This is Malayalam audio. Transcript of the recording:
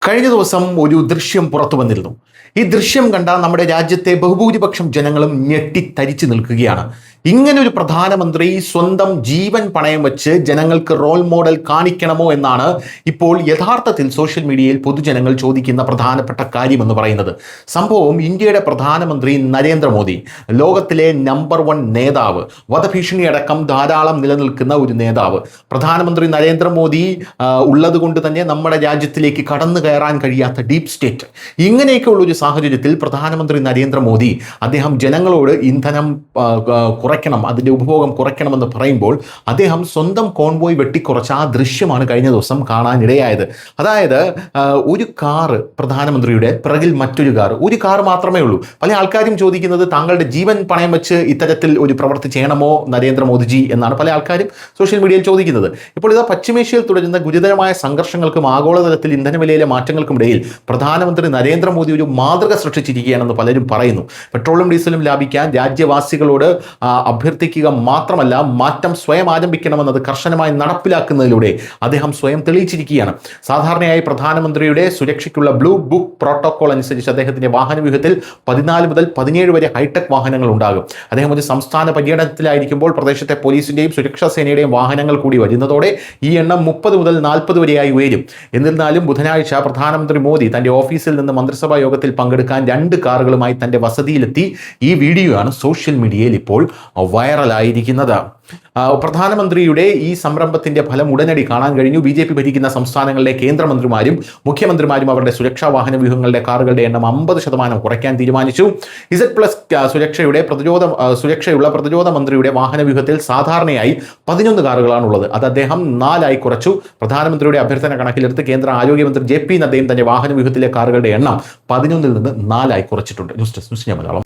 കഴിഞ്ഞ ദിവസം ഒരു ദൃശ്യം പുറത്തു വന്നിരുന്നു. ഈ ദൃശ്യം കണ്ട നമ്മുടെ രാജ്യത്തെ ബഹുഭൂരിപക്ഷം ജനങ്ങളും ഞെട്ടിത്തരിച്ചു നിൽക്കുകയാണ്. ഇങ്ങനൊരു പ്രധാനമന്ത്രി സ്വന്തം ജീവൻ പണയം വെച്ച് ജനങ്ങൾക്ക് റോൾ മോഡൽ കാണിക്കണമോ എന്നാണ് ഇപ്പോൾ യഥാർത്ഥത്തിൽ സോഷ്യൽ മീഡിയയിൽ പൊതുജനങ്ങൾ ചോദിക്കുന്ന പ്രധാനപ്പെട്ട കാര്യമെന്ന് പറയുന്നത്. സംഭവം ഇന്ത്യയുടെ പ്രധാനമന്ത്രി നരേന്ദ്രമോദി, ലോകത്തിലെ നമ്പർ 1 നേതാവ്, വധഭീഷണി അടക്കം ധാരാളം നിലനിൽക്കുന്ന ഒരു നേതാവ്, പ്രധാനമന്ത്രി നരേന്ദ്രമോദി ഉള്ളത് കൊണ്ട് തന്നെ നമ്മുടെ രാജ്യത്തിലേക്ക് കടന്നു കയറാൻ കഴിയാത്ത ഡീപ് സ്റ്റേറ്റ്, ഇങ്ങനെയൊക്കെയുള്ള ഒരു സാഹചര്യത്തിൽ പ്രധാനമന്ത്രി നരേന്ദ്രമോദി അദ്ദേഹം ജനങ്ങളോട് ഇന്ധനം കുറയ്ക്കണം, അതിൻ്റെ ഉപഭോഗം കുറയ്ക്കണമെന്ന് പറയുമ്പോൾ അദ്ദേഹം സ്വന്തം കോൺവോയ് വെട്ടിക്കുറച്ച ആ ദൃശ്യമാണ് കഴിഞ്ഞ ദിവസം കാണാനിടയായത്. അതായത് ഒരു കാറ്, പ്രധാനമന്ത്രിയുടെ പിറകിൽ മറ്റൊരു കാർ, ഒരു കാർ മാത്രമേ ഉള്ളൂ. പല ആൾക്കാരും ചോദിക്കുന്നത് താങ്കളുടെ ജീവൻ പണയം വെച്ച് ഇത്തരത്തിൽ ഒരു പ്രവൃത്തി ചെയ്യണമോ നരേന്ദ്രമോദിജി എന്നാണ് പല ആൾക്കാരും സോഷ്യൽ മീഡിയയിൽ ചോദിക്കുന്നത്. ഇപ്പോൾ ഇതാ പശ്ചിമേഷ്യയിൽ തുടരുന്ന ഗുരുതരമായ സംഘർഷങ്ങൾക്കും ആഗോളതലത്തിൽ ഇന്ധനവിലയിലെ മാറ്റങ്ങൾക്കും ഇടയിൽ പ്രധാനമന്ത്രി നരേന്ദ്രമോദി ഒരു മാതൃക സൃഷ്ടിച്ചിരിക്കുകയാണെന്ന് പലരും പറയുന്നു. പെട്രോളും ഡീസലും ലാഭിക്കാൻ രാജ്യവാസികളോട് അഭ്യർത്ഥിക്കുക മാത്രമല്ല, മാറ്റം സ്വയം ആരംഭിക്കണമെന്നത് കർശനമായി നടപ്പിലാക്കുന്നതിലൂടെ അദ്ദേഹം സ്വയം തെളിയിച്ചിരിക്കുകയാണ്. സാധാരണയായി പ്രധാനമന്ത്രിയുടെ സുരക്ഷയ്ക്കുള്ള ബ്ലൂ ബുക്ക് പ്രോട്ടോകോൾ അനുസരിച്ച് അദ്ദേഹത്തിന്റെ വാഹനവ്യൂഹത്തിൽ 14 മുതൽ 17 വരെ ഹൈടെക് വാഹനങ്ങൾ ഉണ്ടാകും. അദ്ദേഹം ഒരു സംസ്ഥാന പര്യടനത്തിലായിരിക്കുമ്പോൾ പ്രദേശത്തെ പോലീസിന്റെയും സുരക്ഷാ സേനയുടെയും വാഹനങ്ങൾ കൂടി വരുന്നതോടെ ഈ എണ്ണം 30 മുതൽ 40 വരെയായി ഉയരും. എന്നിരുന്നാലും ബുധനാഴ്ച പ്രധാനമന്ത്രി മോദി തന്റെ ഓഫീസിൽ നിന്ന് മന്ത്രിസഭാ യോഗത്തിൽ പങ്കെടുക്കാൻ 2 കാറുകളുമായി തന്റെ വസതിയിലെത്തി. ഈ വീഡിയോയാണ് സോഷ്യൽ മീഡിയയിൽ ഇപ്പോൾ വൈറലായിരിക്കുന്നത്. പ്രധാനമന്ത്രിയുടെ ഈ സംരംഭത്തിന്റെ ഫലം ഉടനടി കാണാൻ കഴിഞ്ഞു. BJP ഭരിക്കുന്ന സംസ്ഥാനങ്ങളിലെ കേന്ദ്രമന്ത്രിമാരും മുഖ്യമന്ത്രിമാരും അവരുടെ സുരക്ഷാ വാഹന വ്യൂഹങ്ങളുടെ കാറുകളുടെ എണ്ണം 50% കുറയ്ക്കാൻ തീരുമാനിച്ചു. Z+ സുരക്ഷയുള്ള പ്രതിരോധ മന്ത്രിയുടെ വാഹന വ്യൂഹത്തിൽ സാധാരണയായി 11 കാറുകളാണുള്ളത്. അത് അദ്ദേഹം 4 ആയി കുറച്ചു. പ്രധാനമന്ത്രിയുടെ അഭ്യർത്ഥന കണക്കിലെടുത്ത് കേന്ദ്ര ആരോഗ്യമന്ത്രി JP നദ്ദയും തന്റെ വാഹന വ്യൂഹത്തിലെ കാറുകളുടെ എണ്ണം 11 നിന്ന് 4 ആയി കുറച്ചിട്ടുണ്ട്. News desk, news Malayalam.